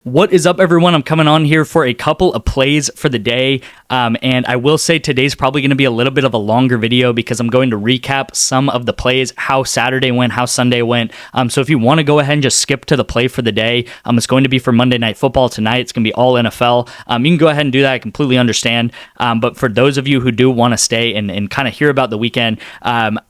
What is up, everyone? I'm coming on here for a couple of plays for the day. And I will say today's probably going to be a little bit of a longer video because I'm going to recap some of the plays, how Saturday went, how Sunday went. So if you want to go ahead and just skip to the play for the day, it's going to be for Monday Night Football tonight. It's going to be all NFL. You can go ahead and do that. I completely understand. But for those of you who do want to stay and kind of hear about the weekend,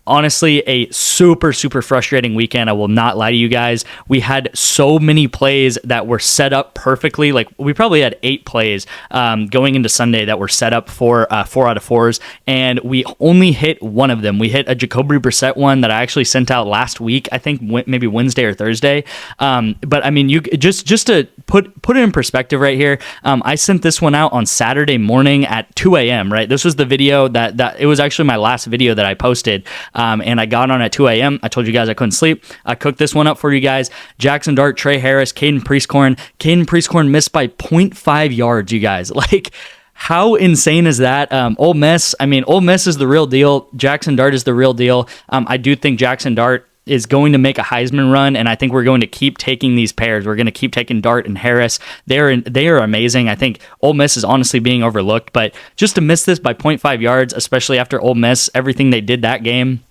honestly, a super frustrating weekend. I will not lie to you guys. We had so many plays that were set up perfectly. Like, we probably had 8 plays going into Sunday that were set up for 4 out of 4s, and we only hit one of them. We hit a Jacoby Brissett one that I actually sent out last week, I think maybe Wednesday or Thursday. But I mean, you just to put it in perspective right here, I sent this one out on Saturday morning at 2 a.m., right? This was the video that it was actually my last video that I posted, and I got on at 2 a.m. I told you guys I couldn't sleep. I cooked this one up for you guys. Jackson Dart, Trey Harris, Caden Prieskorn. Caden Prieskorn missed by 0.5 yards, you guys. Like, how insane is that? Ole Miss, Ole Miss is the real deal. Jackson Dart is the real deal. I do think Jackson Dart is going to make a Heisman run, and I think we're going to keep taking these pairs. We're going to keep taking Dart and Harris. They are amazing. I think Ole Miss is honestly being overlooked, but just to miss this by 0.5 yards, especially after Ole Miss, everything they did that game.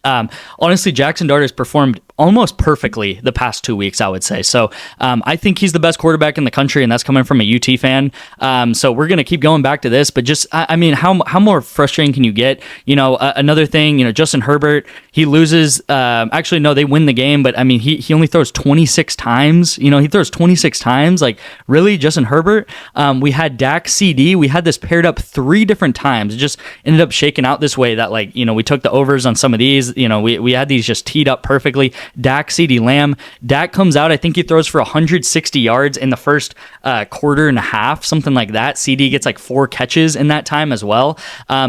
Honestly, Jackson Dart has performed almost perfectly the past 2 weeks, I would say. So I think he's the best quarterback in the country, and that's coming from a UT fan. So we're going to keep going back to this, but just, how more frustrating can you get? Another thing, Justin Herbert, he loses. Actually, no, they win the game, but he only throws 26 times. He throws 26 times. Like, really, Justin Herbert? We had Dak, CD. We had this paired up 3 different times. It just ended up shaking out this way that, we took the overs on some of these. We had these just teed up perfectly. Dak, CeeDee Lamb. Dak comes out. I think he throws for 160 yards in the first quarter and a half, something like that. CD gets 4 catches in that time as well.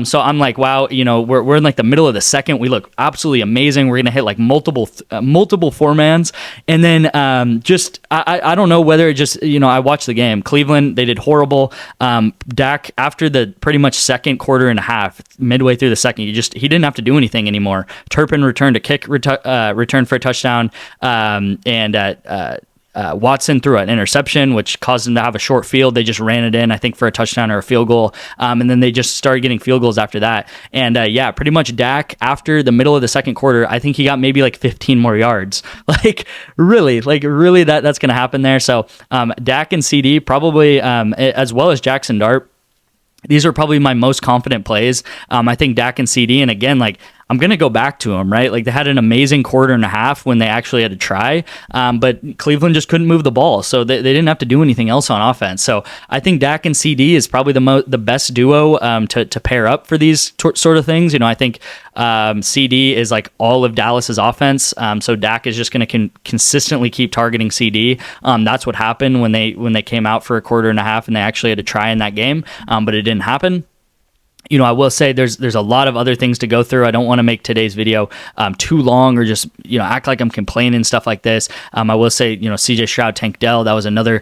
So I'm like, wow, we're in the middle of the second. We look absolutely amazing. We're gonna hit multiple 4-mans, and then I don't know whether it just I watched the game. Cleveland, they did horrible. Dak, after the pretty much second quarter and a half, midway through the second, he didn't have to do anything anymore. Turpin returned a kick return for a touchdown, and Watson threw an interception, which caused them to have a short field. They just ran it in, I think, for a touchdown or a field goal, and then they just started getting field goals after that. And pretty much Dak, after the middle of the second quarter, I think he got maybe 15 more yards. Really, that's going to happen there. So Dak and CD probably, as well as Jackson Dart, these are probably my most confident plays. I think Dak and CD, and again, I'm going to go back to them, right? They had an amazing quarter and a half when they actually had to try, but Cleveland just couldn't move the ball, so they didn't have to do anything else on offense. So I think Dak and CD is probably the best duo to pair up for these sort of things. I think CD is all of Dallas's offense, so Dak is just going to consistently keep targeting CD. That's what happened when they came out for a quarter and a half and they actually had to try in that game, but it didn't happen. I will say there's a lot of other things to go through. I don't want to make today's video too long or just act like I'm complaining, stuff like this. I will say CJ Stroud, Tank Dell, that was another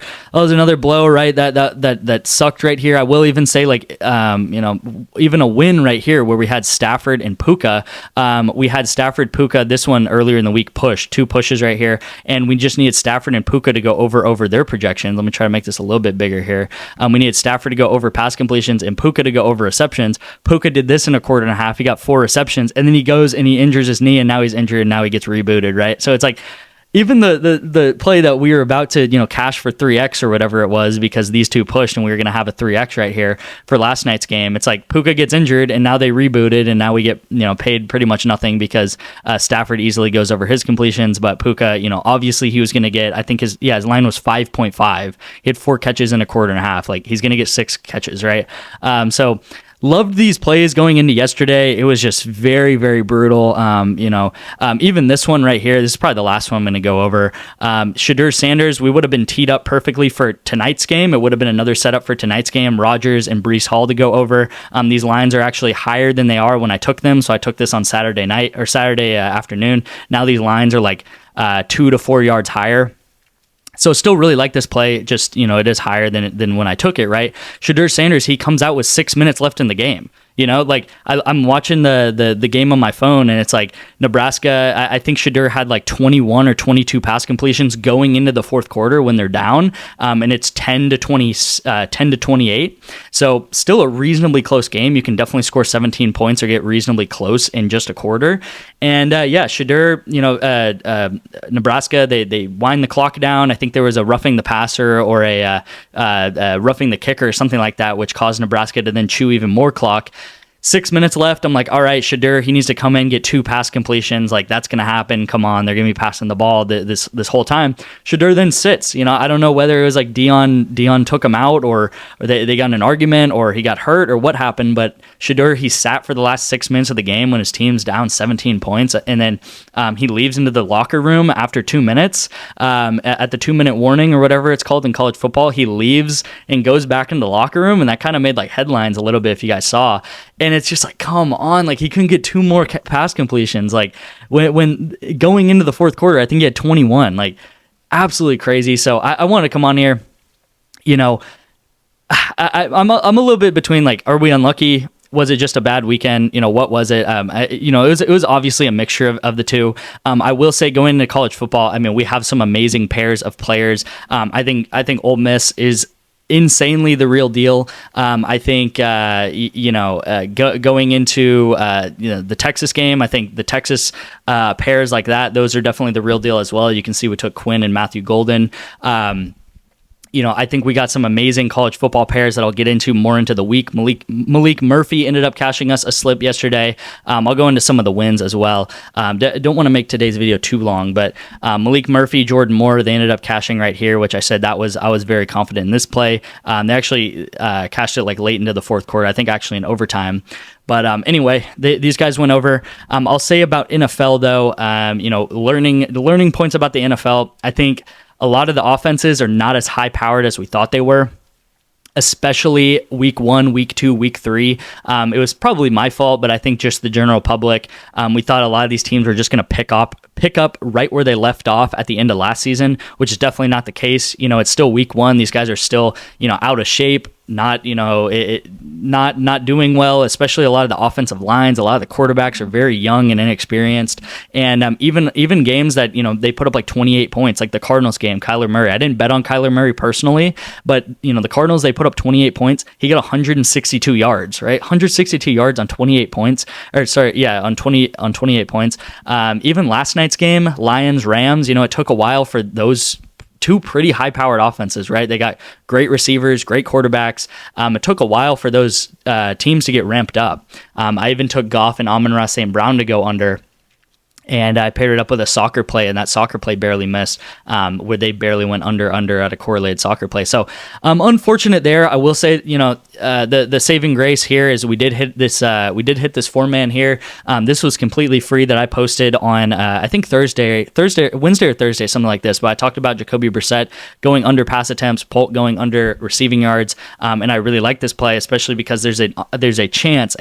blow, right? That sucked right here. I will even say even a win right here where we had Stafford and Puka. We had Stafford, Puka, this one earlier in the week, 2 pushes right here, and we just needed Stafford and Puka to go over their projections. Let me try to make this a little bit bigger here. We needed Stafford to go over pass completions and Puka to go over receptions. Puka did this in a quarter and a half. He got 4 receptions, and then he goes and he injures his knee, and now he's injured, and now he gets rebooted, right? So it's even the play that we were about to cash for 3x or whatever it was because these 2 pushed and we were going to have a 3x right here for last night's game. It's Puka gets injured, and now they rebooted, and now we get paid pretty much nothing because Stafford easily goes over his completions, but Puka, obviously he was going to get, I think his line was 5.5. He had 4 catches in a quarter and a half. He's going to get 6 catches, right? So loved these plays going into yesterday. It was just very, very brutal. Even this one right here, this is probably the last one I'm going to go over. Shedeur Sanders, we would have been teed up perfectly for tonight's game. It would have been another setup for tonight's game. Rodgers and Breece Hall to go over. These lines are actually higher than they are when I took them. So I took this on Saturday night or Saturday afternoon. Now these lines are 2 to 4 yards higher. So still really like this play, just, it is higher than when I took it, right? Shedeur Sanders, he comes out with 6 minutes left in the game. You know, like I'm watching the game on my phone, and it's like Nebraska. I think Shedeur had like 21 or 22 pass completions going into the fourth quarter when they're down, and it's 10-28. So still a reasonably close game. You can definitely score 17 points or get reasonably close in just a quarter. And yeah, Shedeur, Nebraska, they wind the clock down. I think there was a roughing the passer or a roughing the kicker or something like that, which caused Nebraska to then chew even more clock. 6 minutes left. I'm like, all right, Shedeur, he needs to come in, get 2 pass completions. Like, that's going to happen. Come on, they're going to be passing the ball this whole time. Shedeur then sits. I don't know whether it was like Dion took him out, or they got in an argument, or he got hurt, or what happened. But Shedeur, he sat for the last 6 minutes of the game when his team's down 17 points, and then he leaves into the locker room after 2 minutes at the 2-minute warning or whatever it's called in college football. He leaves and goes back into the locker room, and that kind of made like headlines a little bit if you guys saw. And it's just like, come on, like he couldn't get 2 more pass completions. Like when going into the fourth quarter, I think he had 21. Like absolutely crazy. So I want to come on here. I'm a little bit between like, are we unlucky? Was it just a bad weekend? What was it? It was obviously a mixture of the two. I will say, going into college football, I mean, we have some amazing pairs of players. I think Ole Miss is insanely the real deal. I think going into the Texas game, I think the Texas pairs like that, those are definitely the real deal as well. You can see we took Quinn and Matthew Golden. I think we got some amazing college football pairs that I'll get into more into the week. Malik Murphy ended up cashing us a slip yesterday. I'll go into some of the wins as well. Don't want to make today's video too long, but Malik Murphy, Jordan Moore, they ended up cashing right here, which I said I was very confident in this play. They actually cashed it like late into the fourth quarter, I think actually in overtime. But anyway, these guys went over. I'll say about NFL though, learning points about the NFL. I think a lot of the offenses are not as high-powered as we thought they were, especially week 1, week 2, week 3. It was probably my fault, but I think just the general public, we thought a lot of these teams were just going to pick up right where they left off at the end of last season, which is definitely not the case. It's still week 1. These guys are still, out of shape. Not doing well, especially a lot of the offensive lines. A lot of the quarterbacks are very young and inexperienced, and even games that they put up like 28 points, like the Cardinals game, Kyler Murray. I didn't bet on Kyler Murray personally, but the Cardinals, they put up 28 points. He got 162 yards, right? 162 yards on 28 points, on 28 points. Even last night's game, Lions Rams. It took a while for those 2 pretty high-powered offenses, right? They got great receivers, great quarterbacks. It took a while for those teams to get ramped up. I even took Goff and Amon-Ra St. Brown to go under, and I paired it up with a soccer play, and that soccer play barely missed, where they barely went under at a correlated soccer play. So unfortunate there. I will say, the saving grace here is we did hit this 4-man here. This was completely free that I posted on I think Wednesday or Thursday, something like this. But I talked about Jacoby Brissett going under pass attempts, Polk going under receiving yards, and I really like this play, especially because there's a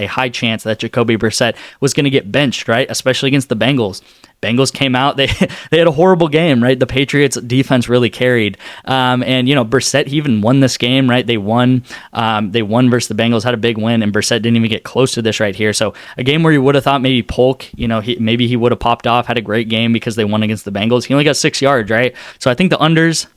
high chance that Jacoby Brissett was going to get benched, right? Especially against the Bengals. Bengals came out, they had a horrible game, right? The Patriots defense really carried. And Brissett, he even won this game, right? They won versus the Bengals, had a big win, and Brissett didn't even get close to this right here. So a game where you would have thought maybe Polk, maybe he would have popped off, had a great game because they won against the Bengals. He only got 6 yards, right? So I think the unders,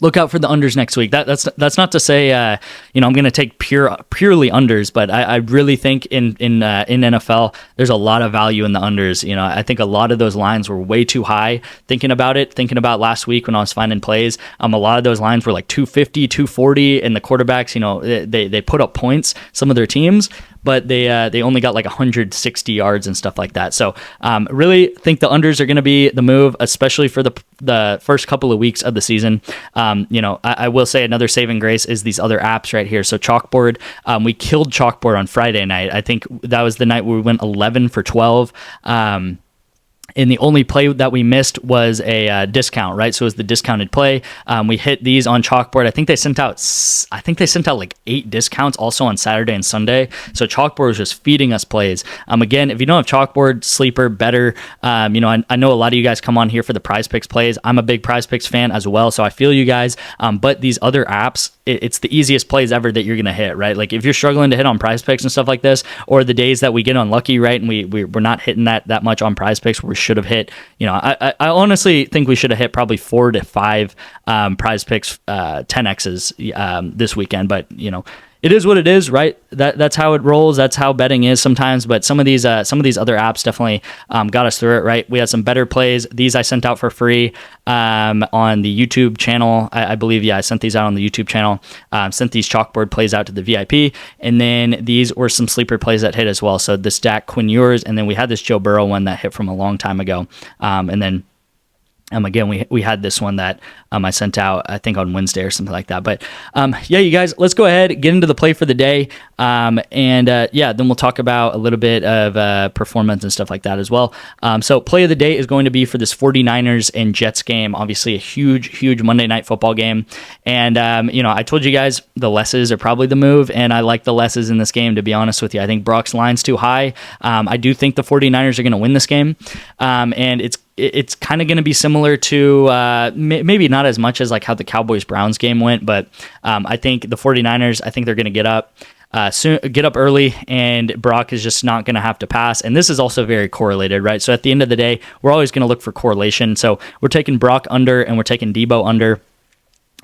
look out for the unders next week. That's not to say I'm going to take purely unders, but I really think in NFL there's a lot of value in the unders. I think a lot of those lines were way too high. Thinking about last week when I was finding plays, a lot of those lines were like 250, 240, and the quarterbacks, they put up points, some of their teams, but they only got like 160 yards and stuff like that. So really think the unders are going to be the move, especially for the first couple of weeks of the season. I will say another saving grace is these other apps right here. So Chalkboard, we killed Chalkboard on Friday night. I think that was the night where we went 11 for 12. And the only play that we missed was a discount, right? So it was the discounted play. We hit these on Chalkboard. I think they sent out like 8 discounts also on Saturday and Sunday. So Chalkboard was just feeding us plays. Again, if you don't have Chalkboard, sleeper, better. I know a lot of you guys come on here for the Prize Picks plays. I'm a big Prize Picks fan as well, so I feel you guys. But these other apps, it's the easiest plays ever that you're going to hit, right? Like if you're struggling to hit on Prize Picks and stuff like this, or the days that we get unlucky, right, and we're not hitting that much on Prize Picks where we should have hit, I honestly think we should have hit probably 4 to 5 Prize Picks 10x's this weekend, but it is what it is, right? That's how it rolls. That's how betting is sometimes. But some of these other apps definitely got us through it, right? We had some better plays. These I sent out for free on the YouTube channel. I believe, I sent these out on the YouTube channel. Sent these chalkboard plays out to the VIP, and then these were some sleeper plays that hit as well. So the Dak Quinn Ewers, and then we had this Joe Burrow one that hit from a long time ago, and then. Again, we had this one that I sent out, I think, on Wednesday or something like that. But yeah, you guys, let's go ahead, get into the play for the day. Then we'll talk about a little bit of performance and stuff like that as well. So play of the day is going to be for this 49ers and Jets game. Obviously, a huge Monday Night Football game. And, I told you guys the lesses are probably the move, and I like the lesses in this game, to be honest with you. I think Brock's line's too high. I do think the 49ers are going to win this game. And it's kind of going to be similar to maybe not as much as like how the Cowboys-Browns game went, but I think the 49ers, I think they're going to get up early, and Brock is just not going to have to pass. And this is also very correlated, right? So at the end of the day, we're always going to look for correlation. So we're taking Brock under and we're taking Debo under.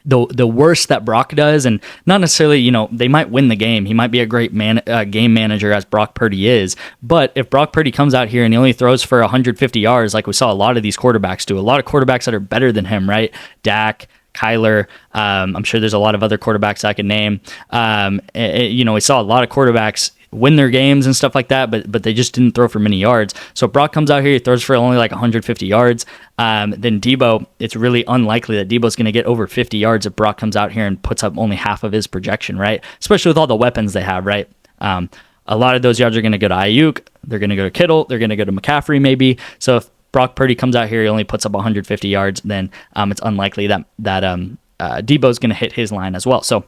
The worse that Brock does, and not necessarily, they might win the game. He might be a great game manager, as Brock Purdy is. But if Brock Purdy comes out here and he only throws for 150 yards, like we saw a lot of these quarterbacks do, a lot of quarterbacks that are better than him, right? Dak, Kyler, I'm sure there's a lot of other quarterbacks I can name. We saw a lot of quarterbacks win their games and stuff like that, but they just didn't throw for many yards. So if Brock comes out here, he throws for only like 150 yards. Then Debo, it's really unlikely that Debo's going to get over 50 yards if Brock comes out here and puts up only half of his projection, right? Especially with all the weapons they have, right? A lot of those yards are going to go to Ayuk. They're going to go to Kittle. They're going to go to McCaffrey maybe. So if Brock Purdy comes out here, he only puts up 150 yards, then it's unlikely that Debo's going to hit his line as well. So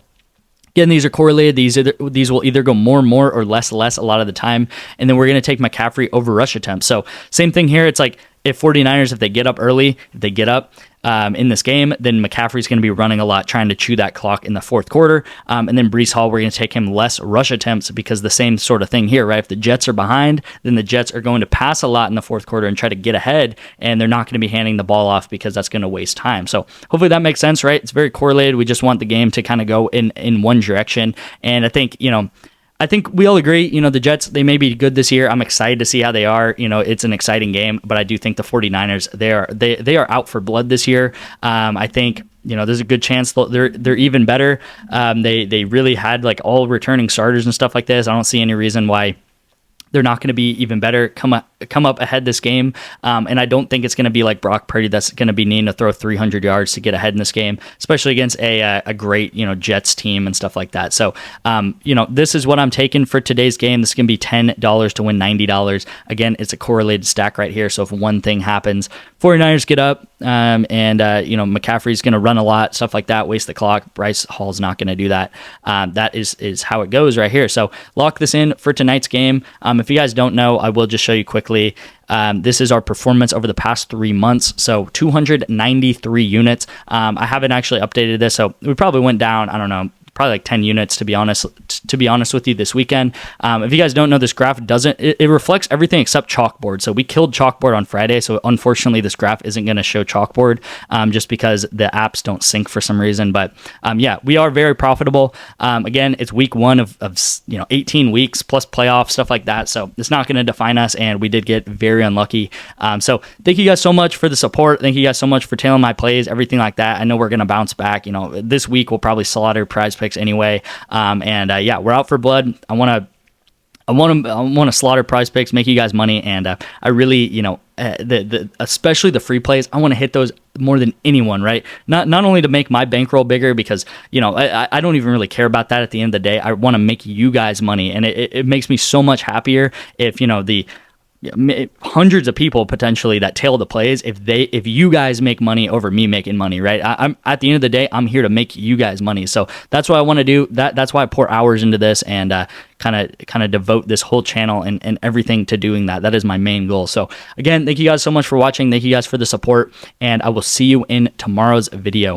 again, these are correlated. These will either go more or less a lot of the time. And then we're going to take McCaffrey over rush attempts. So same thing here. It's like if 49ers, if they get up early, if they get up in this game, then McCaffrey's going to be running a lot, trying to chew that clock in the fourth quarter. And then Breece Hall, we're going to take him less rush attempts because the same sort of thing here, right? If the Jets are behind, then the Jets are going to pass a lot in the fourth quarter and try to get ahead, and they're not going to be handing the ball off because that's going to waste time. So hopefully that makes sense, right? It's very correlated. We just want the game to kind of go in one direction. And I think, I think we all agree, the Jets, they may be good this year. I'm excited to see how they are. It's an exciting game, but I do think the 49ers, they are out for blood this year. I think, there's a good chance they're even better. They really had like all returning starters and stuff like this. I don't see any reason why they're not going to be even better, come up ahead this game. And I don't think it's going to be like Brock Purdy that's going to be needing to throw 300 yards to get ahead in this game, especially against a great, Jets team and stuff like that. So, this is what I'm taking for today's game. This is going to be $10 to win $90. Again, it's a correlated stack right here. So if one thing happens, 49ers get up, McCaffrey's going to run a lot, stuff like that, waste the clock. Bryce Hall's not going to do that. That is how it goes right here. So lock this in for tonight's game. If you guys don't know, I will just show you quickly. This is our performance over the past 3 months. So 293 units. I haven't actually updated this, so we probably went down, I don't know, probably like 10 units to be honest with you this weekend. If you guys don't know, this graph it reflects everything except chalkboard. So we killed chalkboard on Friday, so unfortunately this graph isn't going to show chalkboard just because the apps don't sync for some reason. But we are very profitable. Again, it's week 1 of 18 weeks plus playoffs, stuff like that, so it's not going to define us, and we did get very unlucky. So thank you guys so much for the support. Thank you guys so much for tailing my plays, everything like that. I know we're going to bounce back. This week we'll probably slaughter Prize Picks anyway. We're out for blood. I want to slaughter Prize Picks, make you guys money, and I really, especially the free plays, I want to hit those more than anyone, right? Not only to make my bankroll bigger, because I don't even really care about that at the end of the day. I want to make you guys money, and it makes me so much happier if the hundreds of people potentially that tail the plays, if you guys make money over me making money, right? I'm at the end of the day, I'm here to make you guys money. So that's what I want to do. That's why I pour hours into this and kind of devote this whole channel and everything to doing that. That is my main goal. So again, thank you guys so much for watching. Thank you guys for the support, and I will see you in tomorrow's video.